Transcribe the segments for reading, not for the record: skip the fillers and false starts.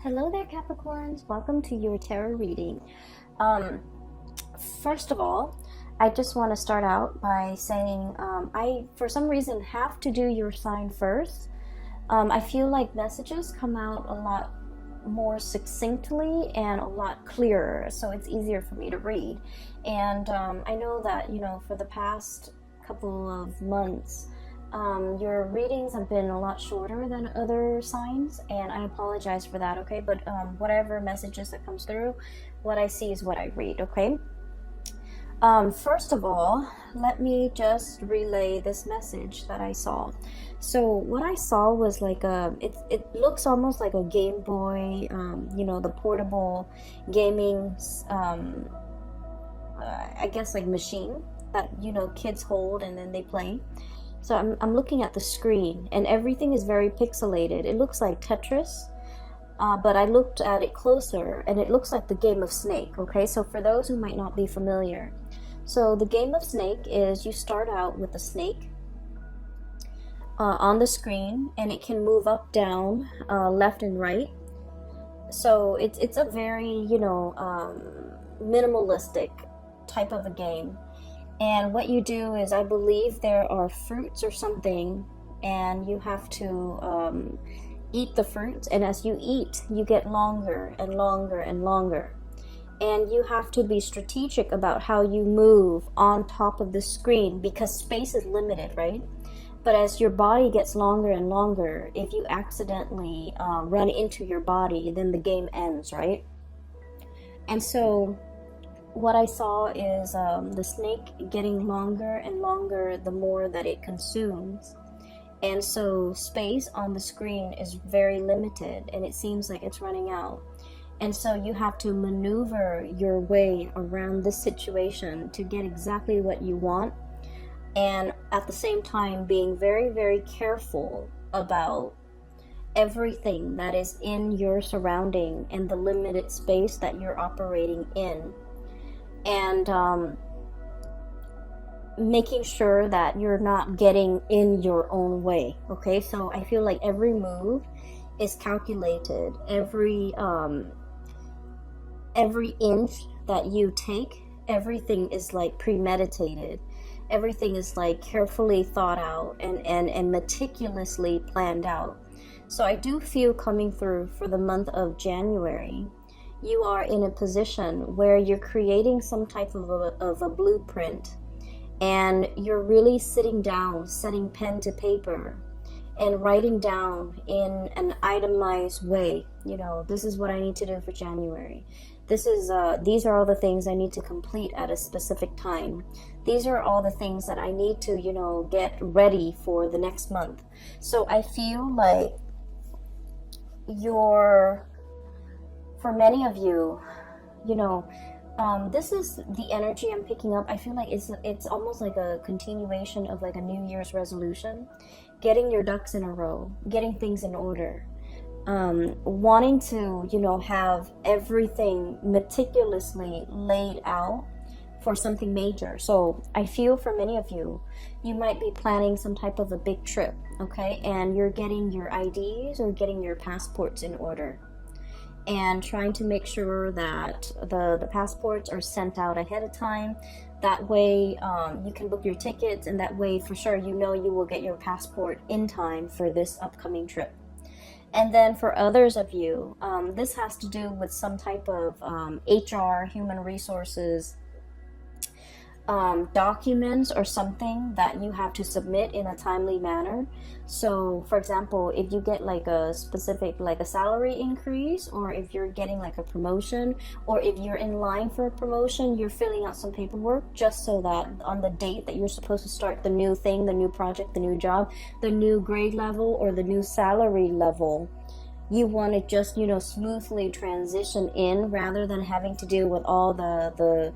Hello there, Capricorns. Welcome to your tarot reading. Um, First of all, I just want to start out by saying I, for some reason, have to do your sign first. I feel like messages come out a lot more succinctly and a lot clearer, so it's easier for me to read. And I know that, for the past couple of months, your readings have been a lot shorter than other signs, and I apologize for that, okay? But whatever messages that comes through, what I see is what I read, okay? First of all, let me just relay this message that I saw. So what I saw was like it looks almost like a Game Boy, the portable gaming, I guess like machine that, kids hold and then they play. So I'm looking at the screen and everything is very pixelated. It looks like Tetris, but I looked at it closer and it looks like the game of Snake, okay? So for those who might not be familiar, so the game of Snake is you start out with a snake on the screen and it can move up, down, left and right. So it's a very, minimalistic type of a game. And what you do is, I believe there are fruits or something, and you have to eat the fruits. And as you eat, you get longer and longer and longer. And you have to be strategic about how you move on top of the screen because space is limited, right? But as your body gets longer and longer, if you accidentally run into your body, then the game ends, right? And so what I saw is the snake getting longer and longer the more that it consumes. And so space on the screen is very limited and it seems like it's running out. And so you have to maneuver your way around this situation to get exactly what you want. And at the same time being very, very careful about everything that is in your surrounding and the limited space that you're operating in. And making sure that you're not getting in your own way, okay? So I feel like every move is calculated. Every inch that you take, everything is like premeditated. Everything is like carefully thought out and meticulously planned out. So I do feel coming through for the month of January, you are in a position where you're creating some type of a blueprint, and you're really sitting down, setting pen to paper and writing down in an itemized way, this is what I need to do for January. These are all the things I need to complete at a specific time. These are all the things that I need to, get ready for the next month. So I feel like for many of you, this is the energy I'm picking up. I feel like it's almost like a continuation of like a New Year's resolution, getting your ducks in a row, getting things in order, wanting to, have everything meticulously laid out for something major. So I feel for many of you, you might be planning some type of a big trip, okay? And you're getting your IDs or getting your passports in order, and trying to make sure that the passports are sent out ahead of time. That way you can book your tickets, and that way for sure you will get your passport in time for this upcoming trip. And then for others of you, this has to do with some type of HR, human resources, documents or something that you have to submit in a timely manner. So for example, if you get like a specific, like a salary increase, or if you're getting like a promotion, or if you're in line for a promotion, you're filling out some paperwork just so that on the date that you're supposed to start the new thing, the new project, the new job, the new grade level, or the new salary level, you want to just smoothly transition in, rather than having to deal with all the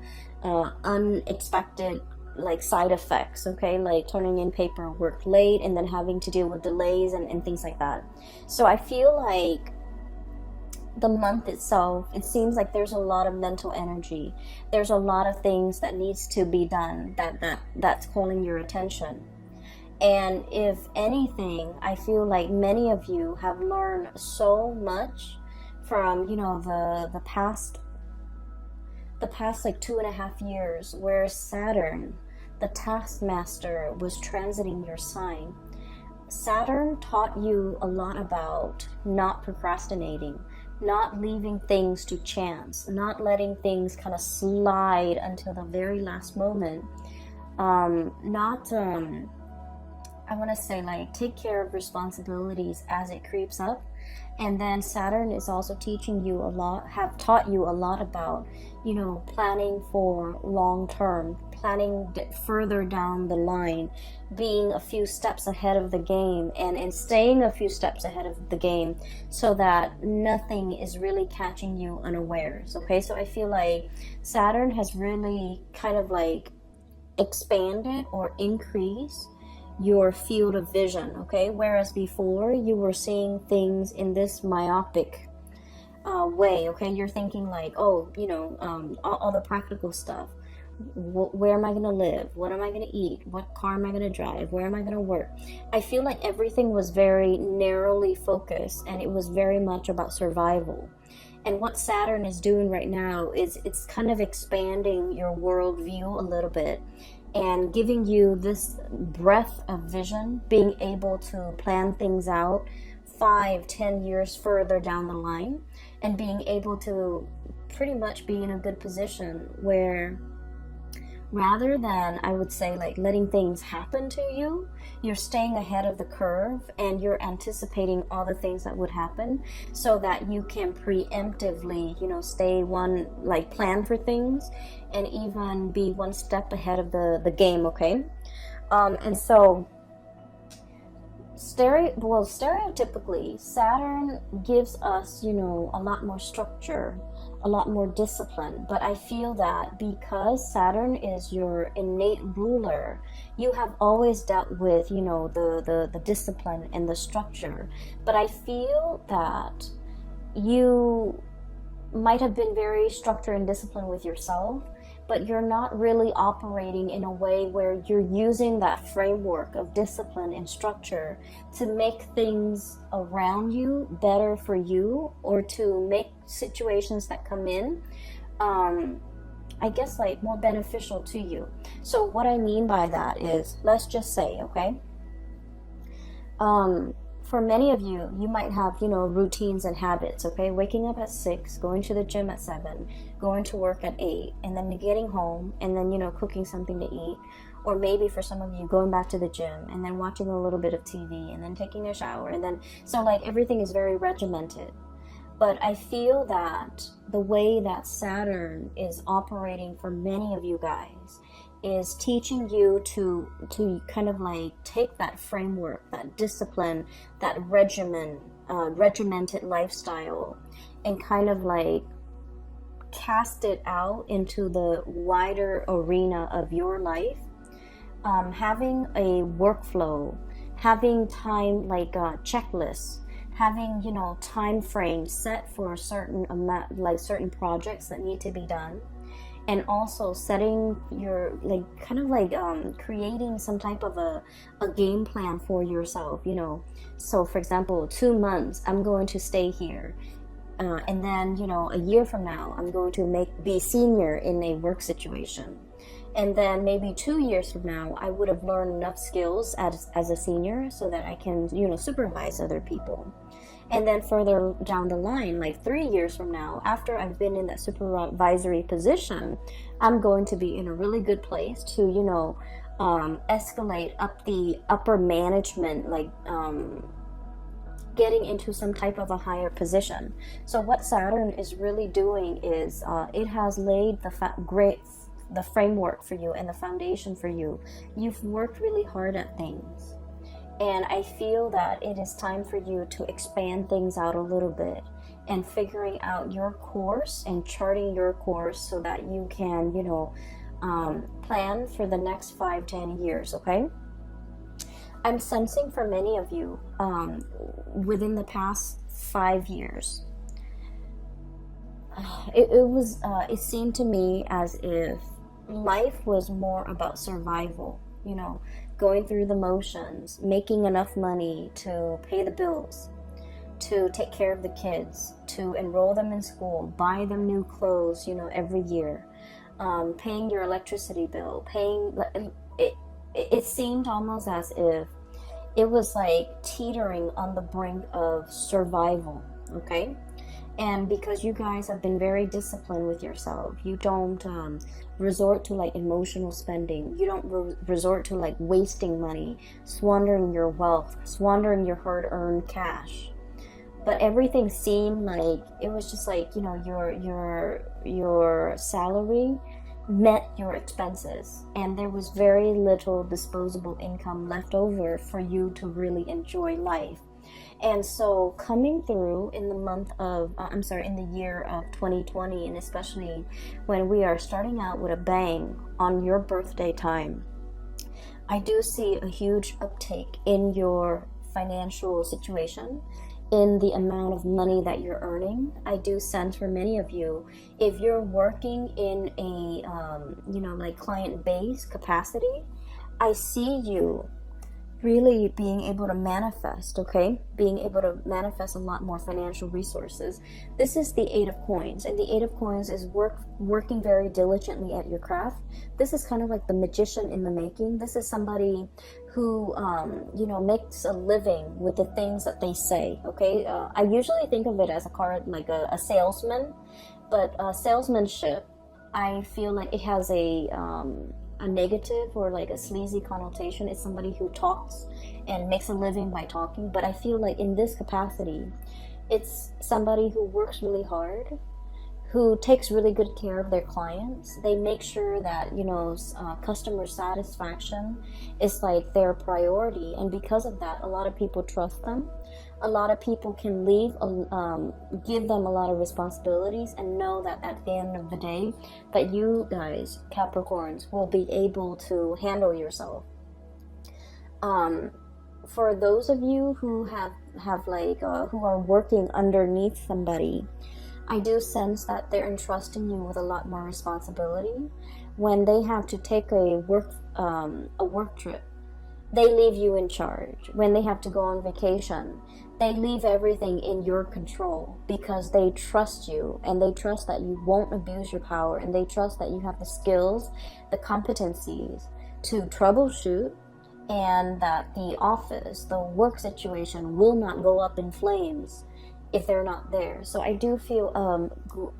unexpected like side effects, okay, like turning in paperwork late and then having to deal with delays and things like that. So I feel like the month itself, it seems like there's a lot of mental energy. There's a lot of things that needs to be done that's calling your attention. And if anything, I feel like many of you have learned so much from, you know, the past like 2.5 years, where Saturn, the taskmaster, was transiting your sign. Saturn taught you a lot about not procrastinating, not leaving things to chance, not letting things kind of slide until the very last moment. Not I want to say, like, take care of responsibilities as it creeps up. And then Saturn is also teaching you a lot, have taught you a lot about, you know, planning for long term, planning further down the line, being a few steps ahead of the game, and staying a few steps ahead of the game, so that nothing is really catching you unawares. Okay, so I feel like Saturn has really kind of like expanded or increased your field of vision, okay? Whereas before you were seeing things in this myopic way, okay? You're thinking like, oh, you know, all the practical stuff. Where am I going to live? What am I going to eat? What car am I going to drive? Where am I going to work? I feel like everything was very narrowly focused, and it was very much about survival. And what Saturn is doing right now is it's kind of expanding your worldview a little bit, and giving you this breadth of vision, being able to plan things out 5-10 years further down the line, and being able to pretty much be in a good position where, rather than, I would say, like letting things happen to you, you're staying ahead of the curve, and you're anticipating all the things that would happen, so that you can preemptively, you know, plan for things, and even be one step ahead of the game, okay? And so stereotypically, Saturn gives us, you know, a lot more structure, a lot more discipline. But I feel that because Saturn is your innate ruler, you have always dealt with, you know, the discipline and the structure. But I feel that you might have been very structured and disciplined with yourself, but you're not really operating in a way where you're using that framework of discipline and structure to make things around you better for you, or to make situations that come in, I guess, like more beneficial to you. So what I mean by that is, let's just say, okay, for many of you, you might have, you know, routines and habits, okay? Waking up at 6, going to the gym at 7, going to work at 8, and then getting home, and then, you know, cooking something to eat. Or maybe for some of you, going back to the gym, and then watching a little bit of TV, and then taking a shower, and then, so like everything is very regimented. But I feel that the way that Saturn is operating for many of you guys is teaching you to kind of like take that framework, that discipline, that regimented lifestyle, and kind of like cast it out into the wider arena of your life. Having a workflow, having time, like a checklist, having, you know, time frames set for a certain amount, like certain projects that need to be done. And also setting your, like, kind of like creating some type of a game plan for yourself, you know. So for example, 2 months I'm going to stay here, and then, you know, a year from now I'm going to be senior in a work situation, and then maybe 2 years from now I would have learned enough skills as a senior so that I can, you know, supervise other people. And then further down the line, like 3 years from now, after I've been in that supervisory position, I'm going to be in a really good place to, you know, escalate up the upper management, like getting into some type of a higher position. So what Saturn is really doing is it has laid the framework for you and the foundation for you. You've worked really hard at things. And I feel that it is time for you to expand things out a little bit, and figuring out your course and charting your course so that you can, you know, plan for the next 5-10 years, okay? I'm sensing for many of you, within the past 5 years, it seemed to me as if life was more about survival, you know, going through the motions, making enough money to pay the bills. to take care of the kids, to enroll them in school, buy them new clothes, every year, paying your electricity bill, it seemed almost as if it was like teetering on the brink of survival, okay? And because you guys have been very disciplined with yourself, you don't resort to like emotional spending. You don't resort to like wasting money, squandering your wealth, squandering your hard-earned cash. But everything seemed like it was just like, your salary met your expenses, and there was very little disposable income left over for you to really enjoy life. And so coming through in the in the year of 2020, and especially when we are starting out with a bang on your birthday time, I do see a huge uptake in your financial situation, in the amount of money that you're earning. I do sense for many of you, if you're working in a, like client-based capacity, I see you really being able to manifest, okay? Being able to manifest a lot more financial resources. This is the Eight of Coins, and the Eight of Coins is working very diligently at your craft. This is kind of like the magician in the making. This is somebody who, makes a living with the things that they say, okay? I usually think of it as a card, like a salesman, but salesmanship, I feel like it has a negative or like a sleazy connotation. It's somebody who talks and makes a living by talking. But I feel like in this capacity, it's somebody who works really hard, who takes really good care of their clients. They make sure that, customer satisfaction is like their priority. And because of that, a lot of people trust them. A lot of people can give them a lot of responsibilities and know that at the end of the day, that you guys, Capricorns, will be able to handle yourself. For those of you who who are working underneath somebody, I do sense that they're entrusting you with a lot more responsibility. When they have to take a work trip, they leave you in charge. When they have to go on vacation, they leave everything in your control because they trust you, and they trust that you won't abuse your power, and they trust that you have the skills, the competencies to troubleshoot, and that the office, the work situation will not go up in flames if they're not there. So I do feel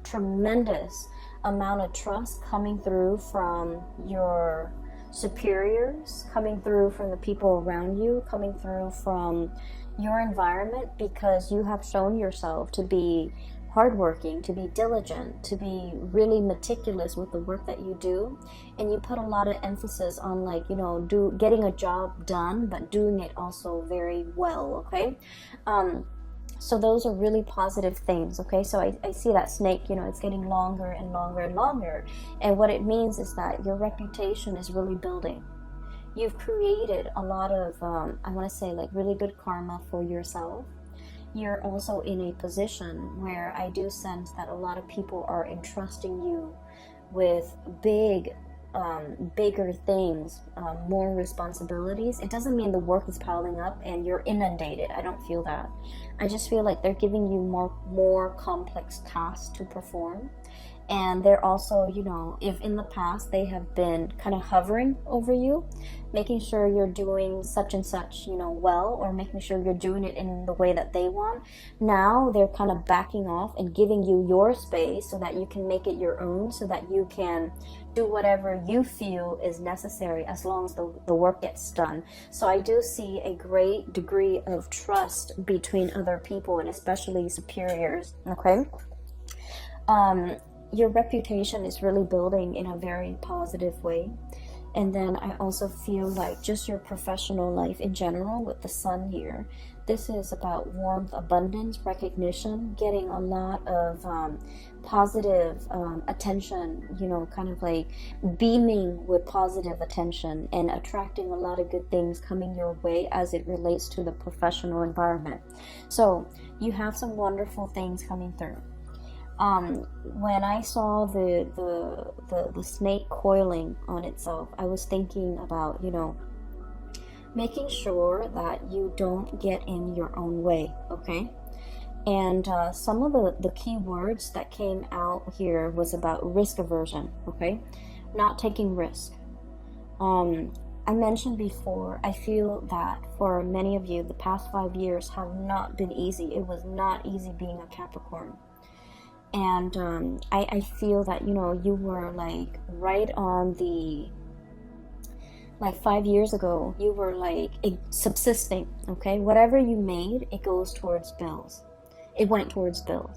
tremendous amount of trust coming through from your superiors, coming through from the people around you, coming through from your environment, because you have shown yourself to be hardworking, to be diligent, to be really meticulous with the work that you do, and you put a lot of emphasis on getting a job done, but doing it also very well, okay? So those are really positive things, okay? So I see that snake, it's getting longer and longer and longer. And what it means is that your reputation is really building. You've created a lot of, I want to say, like really good karma for yourself. You're also in a position where I do sense that a lot of people are entrusting you with bigger things, more responsibilities. It doesn't mean the work is piling up and you're inundated. I don't feel that. I just feel like they're giving you more complex tasks to perform. And they're also, if in the past they have been kind of hovering over you, making sure you're doing such and such, well, or making sure you're doing it in the way that they want. Now they're kind of backing off and giving you your space so that you can make it your own, so that you can do whatever you feel is necessary as long as the work gets done. So I do see a great degree of trust between other people, and especially superiors, okay? Your reputation is really building in a very positive way. And then I also feel like just your professional life in general with the sun here, this is about warmth, abundance, recognition, getting a lot of positive attention, kind of like beaming with positive attention and attracting a lot of good things coming your way as it relates to the professional environment. So you have some wonderful things coming through. When I saw the snake coiling on itself, I was thinking about, making sure that you don't get in your own way, okay? And some of the key words that came out here was about risk aversion, okay? Not taking risk. I mentioned before, I feel that for many of you, the past 5 years have not been easy. It was not easy being a Capricorn. And I feel that, you were like right on the, like 5 years ago, you were like subsisting, okay? Whatever you made, it goes towards bills. It went towards bills.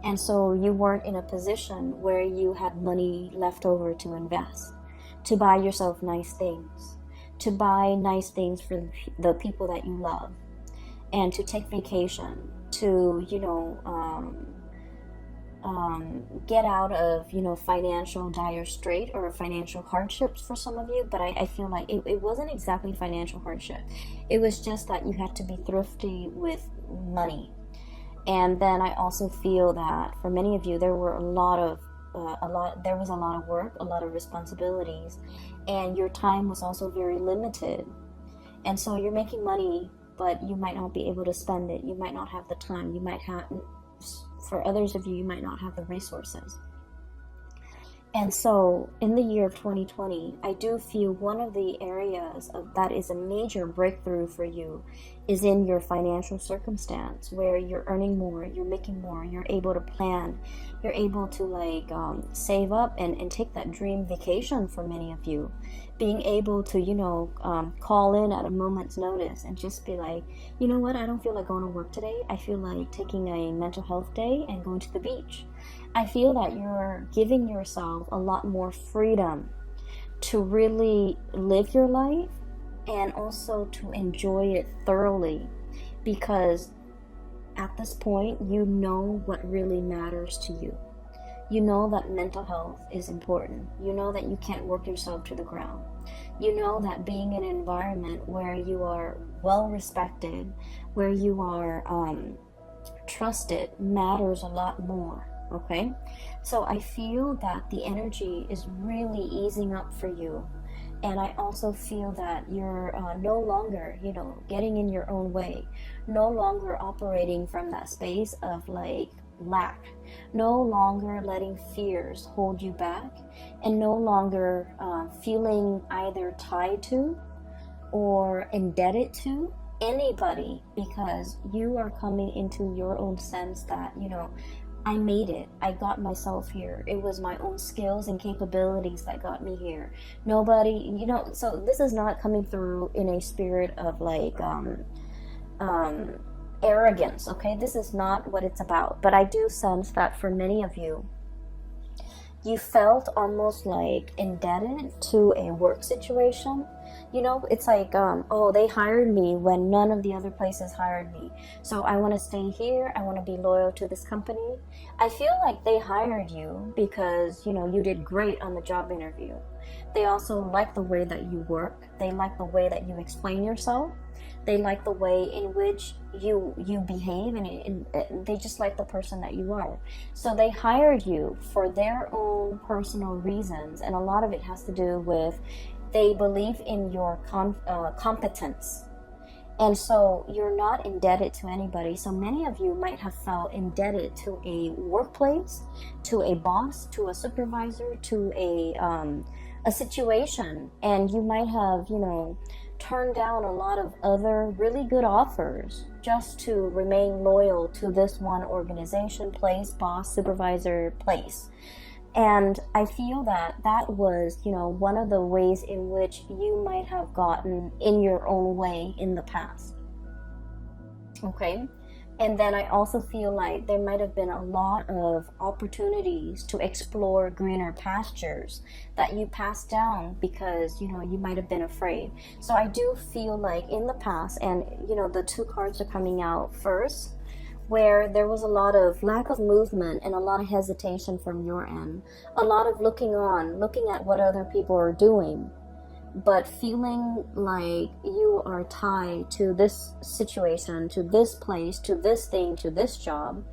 And so you weren't in a position where you had money left over to invest, to buy yourself nice things, to buy nice things for the people that you love, and to take vacation, to, get out of, financial dire strait or financial hardships for some of you. But I feel like it wasn't exactly financial hardship. It was just that you had to be thrifty with money. And then I also feel that for many of you, there were there was a lot of work, a lot of responsibilities, and your time was also very limited. And so you're making money, but you might not be able to spend it. You might not have the time. For others of you, you might not have the resources. And so in the year of 2020, I do feel one of the areas that is a major breakthrough for you is in your financial circumstance, where you're earning more, you're making more, you're able to plan, you're able to save up and take that dream vacation for many of you. Being able to, call in at a moment's notice and just be like, you know what, I don't feel like going to work today. I feel like taking a mental health day and going to the beach. I feel that you're giving yourself a lot more freedom to really live your life and also to enjoy it thoroughly, because at this point, you know what really matters to you. You know that mental health is important. You know that you can't work yourself to the ground. You know that being in an environment where you are well respected, where you are trusted, matters a lot more. Okay, so I feel that the energy is really easing up for you. And I also feel that you're no longer, getting in your own way, no longer operating from that space of like lack, no longer letting fears hold you back, and no longer feeling either tied to or indebted to anybody, because you are coming into your own sense that, I made it. I got myself here. It was my own skills and capabilities that got me here. Nobody, so this is not coming through in a spirit of like arrogance, okay? This is not what it's about. But I do sense that for many of you, you felt almost like indebted to a work situation. It's like, they hired me when none of the other places hired me. So I want to stay here. I want to be loyal to this company. I feel like they hired you because, you did great on the job interview. They also like the way that you work. They like the way that you explain yourself. They like the way in which you behave, and they just like the person that you are. So they hired you for their own personal reasons, and a lot of it has to do with they believe in your competence. And so you're not indebted to anybody. So many of you might have felt indebted to a workplace, to a boss, to a supervisor, to a situation, and you might have, turned down a lot of other really good offers just to remain loyal to this one organization, place, boss, supervisor, place. And I feel that was, one of the ways in which you might have gotten in your own way in the past. Okay? And then I also feel like there might have been a lot of opportunities to explore greener pastures that you passed down because, you might have been afraid. So I do feel like in the past, and, the two cards are coming out first, where there was a lot of lack of movement and a lot of hesitation from your end. A lot of looking at what other people are doing, but feeling like you are tied to this situation, to this place, to this thing, to this job.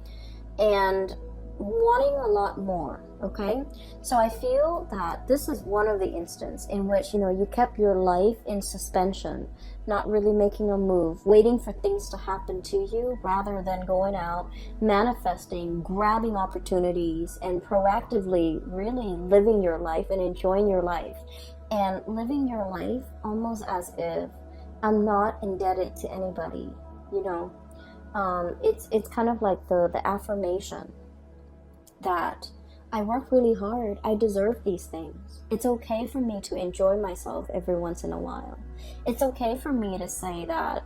And wanting a lot more, okay? So I feel that this is one of the instances in which, you kept your life in suspension, not really making a move, waiting for things to happen to you rather than going out, manifesting, grabbing opportunities, and proactively really living your life and enjoying your life. And living your life almost as if I'm not indebted to anybody, It's kind of like the affirmation that I work really hard. I deserve these things. It's okay for me to enjoy myself every once in a while. It's okay for me to say that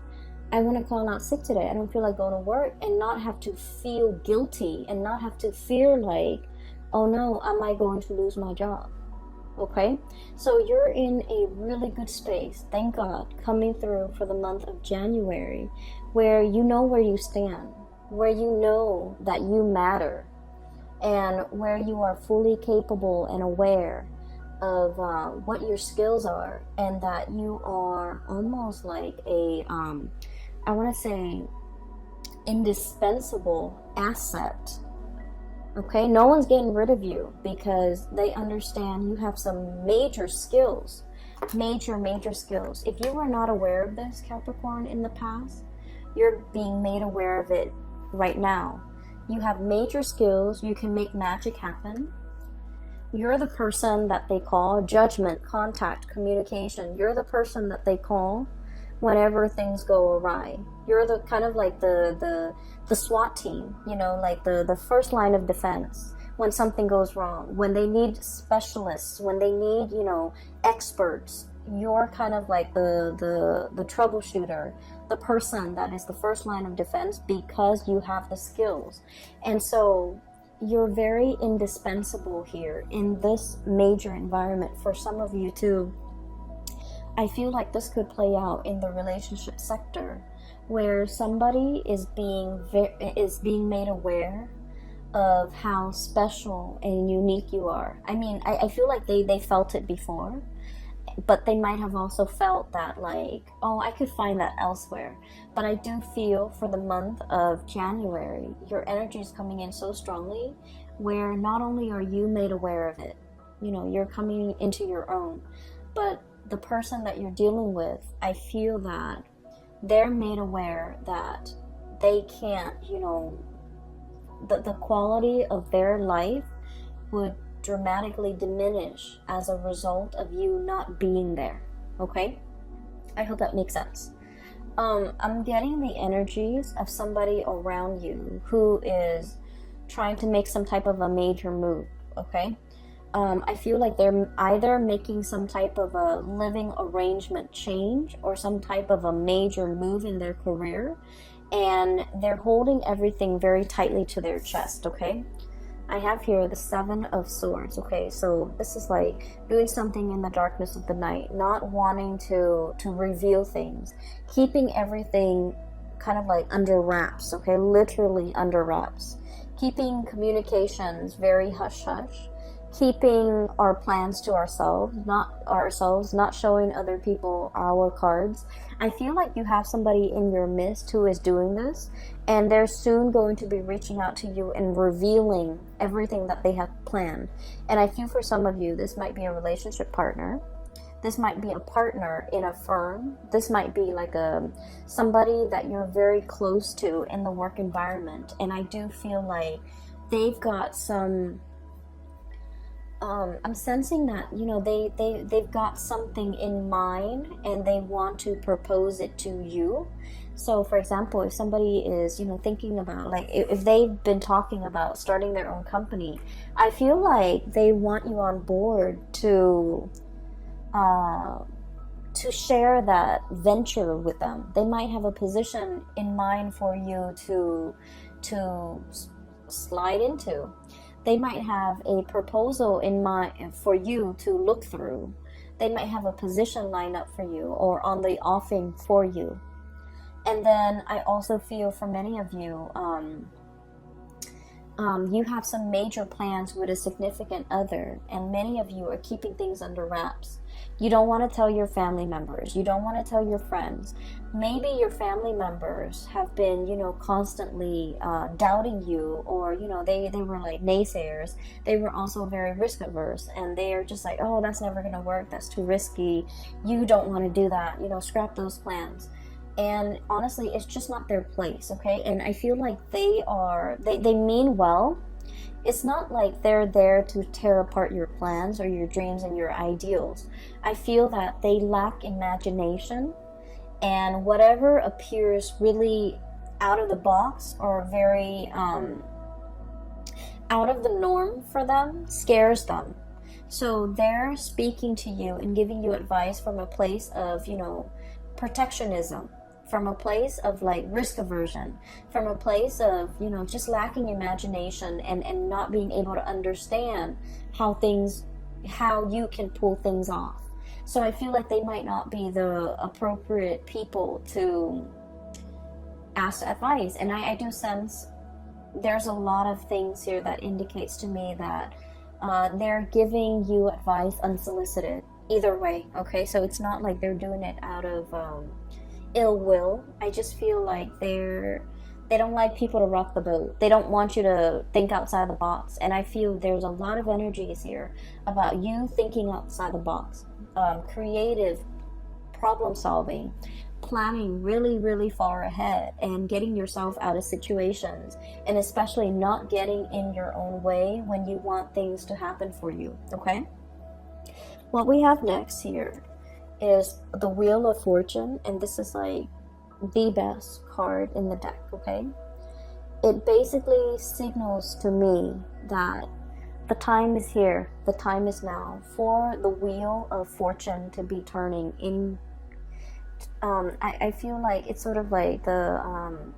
I want to call out sick today. I don't feel like going to work, and not have to feel guilty and not have to fear like, oh no, am I going to lose my job? Okay, so you're in a really good space, thank God, coming through for the month of January, where you know where you stand, where you know that you matter, and where you are fully capable and aware of what your skills are, and that you are almost like a, I want to say, indispensable asset. Okay, no one's getting rid of you because they understand you have some major skills, major skills. If you were not aware of this, Capricorn, in the past, you're being made aware of it right now. You have major skills. You can make magic happen. You're the person that they call judgment, contact, communication. You're the person that they call whenever things go awry. You're the kind of like the SWAT team, like the first line of defense when something goes wrong, when they need specialists, when they need, experts. You're kind of like the troubleshooter, the person that is the first line of defense because you have the skills. And so you're very indispensable here in this major environment. For some of you too, I feel like this could play out in the relationship sector, where somebody is being made aware of how special and unique you are. I mean, I feel like they felt it before, but they might have also felt that like, oh, I could find that elsewhere. But I do feel for the month of January, your energy is coming in so strongly, where not only are you made aware of it, you're coming into your own, but the person that you're dealing with, I feel that they're made aware that they can't, the quality of their life would dramatically diminish as a result of you not being there. Okay? I hope that makes sense. I'm getting the energies of somebody around you who is trying to make some type of a major move. Okay? I feel like they're either making some type of a living arrangement change or some type of a major move in their career, and they're holding everything very tightly to their chest, okay? I have here the 7 of Swords, okay? So this is like doing something in the darkness of the night, not wanting to reveal things, keeping everything kind of like under wraps, okay? Literally under wraps. Keeping communications very hush-hush. Keeping our plans to ourselves, not showing other people our cards. I feel like you have somebody in your midst who is doing this, and they're soon going to be reaching out to you and revealing everything that they have planned. And I feel for some of you, this might be a relationship partner. This might be a partner in a firm. This might be like somebody that you're very close to in the work environment. And I do feel like they've got some... I'm sensing that, they've got something in mind and they want to propose it to you. So, for example, if somebody is, thinking about, like, if they've been talking about starting their own company, I feel like they want you on board to share that venture with them. They might have a position in mind for you to slide into. They might have a proposal in mind for you to look through. They might have a position lined up for you or on the offing for you. And then I also feel for many of you, you have some major plans with a significant other, and many of you are keeping things under wraps. You don't want to tell your family members. You don't want to tell your friends. Maybe your family members have been, constantly doubting you, or, they were like naysayers. They were also very risk averse, and they are just like, oh, that's never going to work. That's too risky. You don't want to do that. Scrap those plans. And honestly, it's just not their place, okay? And I feel like they mean well. It's not like they're there to tear apart your plans or your dreams and your ideals. I feel that they lack imagination, and whatever appears really out of the box or very out of the norm for them scares them. So they're speaking to you and giving you advice from a place of, protectionism, from a place of like risk aversion, from a place of, just lacking imagination and not being able to understand how you can pull things off. So I feel like they might not be the appropriate people to ask advice. And I do sense there's a lot of things here that indicates to me that they're giving you advice unsolicited. Either way, okay? So it's not like they're doing it out of ill will. I just feel like they don't like people to rock the boat. They don't want you to think outside the box. And I feel there's a lot of energies here about you thinking outside the box, creative problem solving, planning really, really far ahead, and getting yourself out of situations, and especially not getting in your own way when you want things to happen for you, okay? What we have next here is the Wheel of Fortune, and this is like the best card in the deck, okay? It basically signals to me that the time is here, the time is now for the Wheel of Fortune to be turning in. I feel like it's sort of like the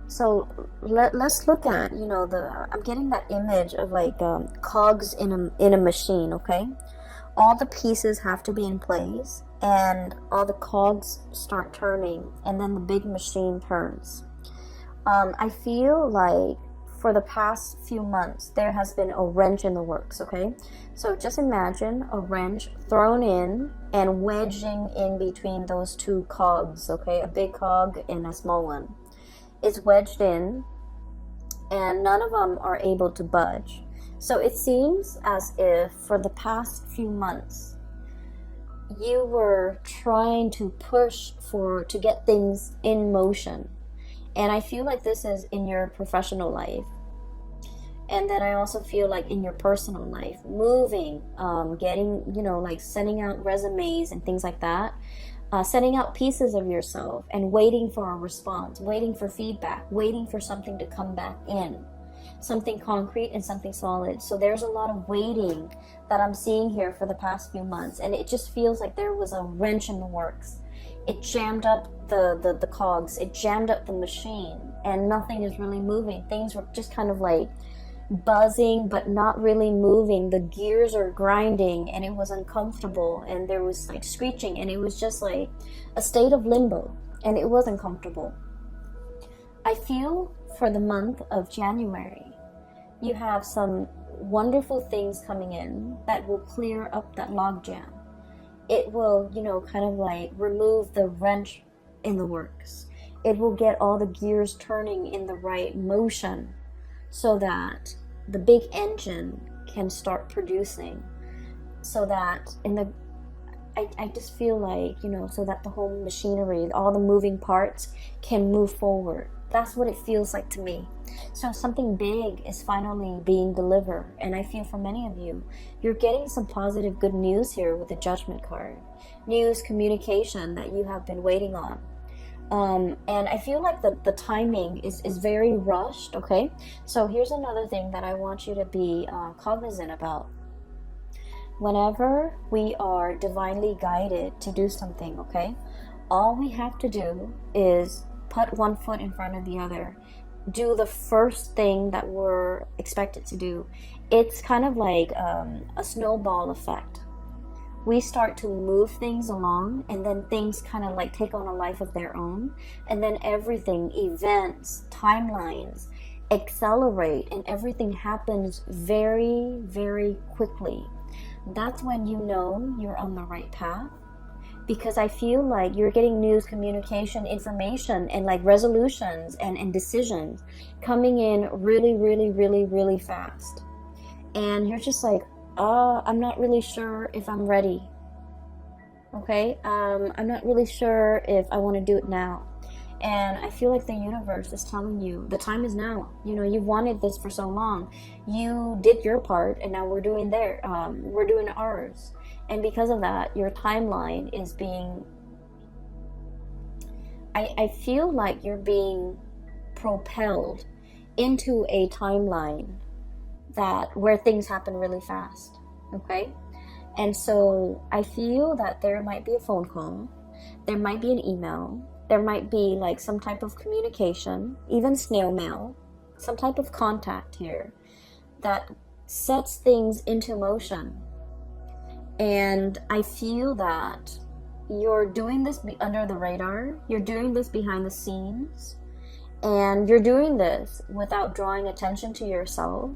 so let's look at, I'm getting that image of like cogs in a machine, okay? All the pieces have to be in place, and all the cogs start turning, and then the big machine turns. I feel like for the past few months, there has been a wrench in the works, okay? So just imagine a wrench thrown in and wedging in between those two cogs, okay? A big cog and a small one. It's wedged in, and none of them are able to budge. So it seems as if for the past few months, you were trying to push to get things in motion. And I feel like this is in your professional life. And then I also feel like in your personal life, moving, getting, like sending out resumes and things like that, sending out pieces of yourself and waiting for a response, waiting for feedback, waiting for something to come back in. Something concrete and something solid. So there's a lot of waiting that I'm seeing here for the past few months, and it just feels like there was a wrench in the works. It jammed up the cogs, it jammed up the machine, and nothing is really moving. Things were just kind of like buzzing but not really moving. The gears are grinding, and it was uncomfortable, and there was like screeching, and it was just like a state of limbo, and it wasn't comfortable. I feel for the month of January, you have some wonderful things coming in that will clear up that logjam. It will, kind of like remove the wrench in the works. It will get all the gears turning in the right motion so that the big engine can start producing. So that I just feel like, so that the whole machinery, all the moving parts can move forward. That's what it feels like to me. So something big is finally being delivered. And I feel for many of you, you're getting some positive good news here with the Judgment card. News, communication that you have been waiting on. And I feel like the timing is very rushed, okay? So here's another thing that I want you to be cognizant about. Whenever we are divinely guided to do something, okay? All we have to do is put one foot in front of the other. Do the first thing that we're expected to do. It's kind of like a snowball effect. We start to move things along, and then things kind of like take on a life of their own. And then everything, events, timelines, accelerate, and everything happens very, very quickly. that's when you know you're on the right path. Because I feel like you're getting news, communication, information, and like resolutions and decisions coming in really, really, really, really fast. And you're just like, I'm not really sure if I'm ready. Okay? I'm not really sure if I want to do it now. And I feel like the universe is telling you the time is now. You know, you've wanted this for so long. You did your part, and now we're doing we're doing ours. And because of that, your timeline is being, I feel like you're being propelled into a timeline where things happen really fast. Okay? And so I feel that there might be a phone call, there might be an email, there might be like some type of communication, even snail mail, some type of contact here that sets things into motion. And I feel that you're doing this under the radar, you're doing this behind the scenes, and you're doing this without drawing attention to yourself.